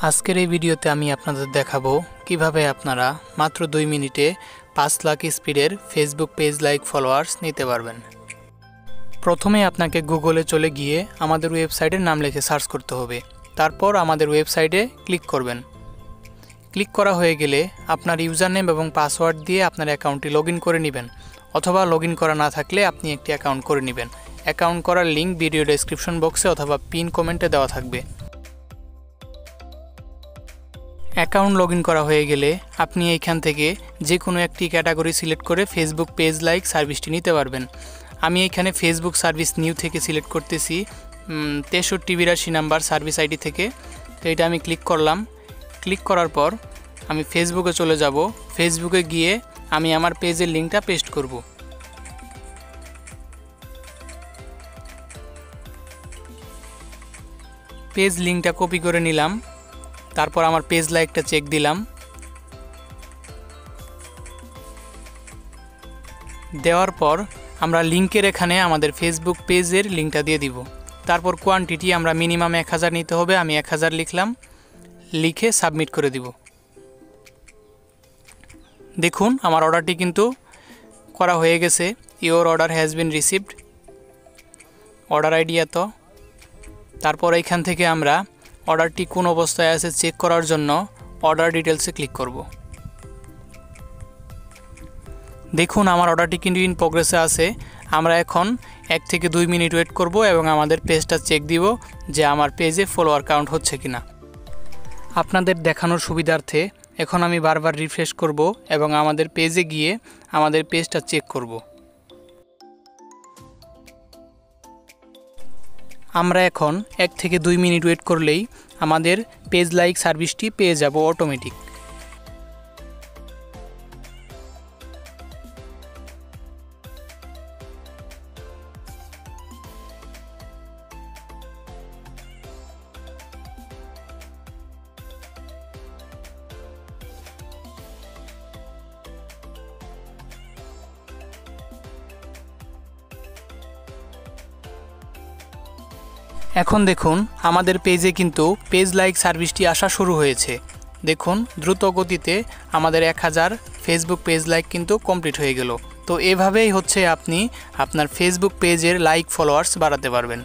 আজকের এই ভিডিওতে আমি আপনাদের দেখাবো কিভাবে আপনারা মাত্র 2 মিনিটে 5 লাখ স্পিডের ফেসবুক পেজ লাইক ফলোয়ার্স নিতে পারবেন। প্রথমে আপনাকে গুগলে চলে গিয়ে আমাদের ওয়েবসাইটের নাম লিখে সার্চ করতে হবে। তারপর আমাদের ওয়েবসাইটে ক্লিক করবেন। ক্লিক করা হয়ে গেলে আপনার ইউজার নেম এবং পাসওয়ার্ড দিয়ে আপনার অ্যাকাউন্টটি লগইন করে নেবেন, অথবা লগইন করা না থাকলে আপনি একটি অ্যাকাউন্ট করে নেবেন। অ্যাকাউন্ট করার লিঙ্ক ভিডিও ডেসক্রিপশন বক্সে অথবা পিন কমেন্টে দেওয়া থাকবে। অ্যাকাউন্ট লগইন করা হয়ে গেলে আপনি এইখান থেকে যে কোনো একটি ক্যাটাগরি সিলেক্ট করে ফেসবুক পেজ লাইক সার্ভিসটি নিতে পারবেন। আমি এখানে ফেসবুক সার্ভিস নিউ থেকে সিলেক্ট করতেছি 6382 নাম্বার সার্ভিস আইডি থেকে। তো এটা আমি ক্লিক করলাম। ক্লিক করার পর আমি ফেসবুকে চলে যাব। ফেসবুকে গিয়ে আমি আমার পেজের লিঙ্কটা পেস্ট করব। পেজ লিঙ্কটা কপি করে নিলাম। তারপর আমার পেজ লাইকটা চেক দিলাম। দেওয়ার পর আমরা লিঙ্কের এখানে আমাদের ফেসবুক পেজের লিঙ্কটা দিয়ে দিব। তারপর কোয়ান্টিটি আমরা মিনিমাম 1000 নিতে হবে। আমি 1000 লিখলাম, লিখে সাবমিট করে দিব। দেখুন আমার অর্ডারটি কিন্তু করা হয়ে গেছে। Your order has been received, order ID এত। তারপর এইখান থেকে আমরা অর্ডারটি কোন অবস্থায় আছে চেক করার জন্য অর্ডার ডিটেলসে ক্লিক করব। দেখুন আমার অর্ডারটি কিন্তু ইন প্রোগ্রেসে আছে। আমরা এখন 1 থেকে 2 মিনিট ওয়েট করব এবং আমাদের পেজটা চেক দিব যে আমার পেজে ফলোয়ার কাউন্ট হচ্ছে কিনা। আপনাদের দেখানোর সুবিধার্থে এখন আমি বারবার রিফ্রেশ করব এবং আমাদের পেজে গিয়ে আমাদের পেজটা চেক করব। আমরা এখন 1 থেকে 2 মিনিট ওয়েট করলেই আমাদের পেজ লাইক সার্ভিসটি পেয়ে যাব অটোমেটিক। এখন দেখুন আমাদের পেজে কিন্তু পেজ লাইক সার্ভিসটি আসা শুরু হয়েছে। দেখুন দ্রুত গতিতে আমাদের 1000 ফেসবুক পেজ লাইক কিন্তু কমপ্লিট হয়ে গেল। তো এভাবেই হচ্ছে আপনি আপনার ফেসবুক পেজের লাইক ফলোয়ার্স বাড়াতে পারবেন।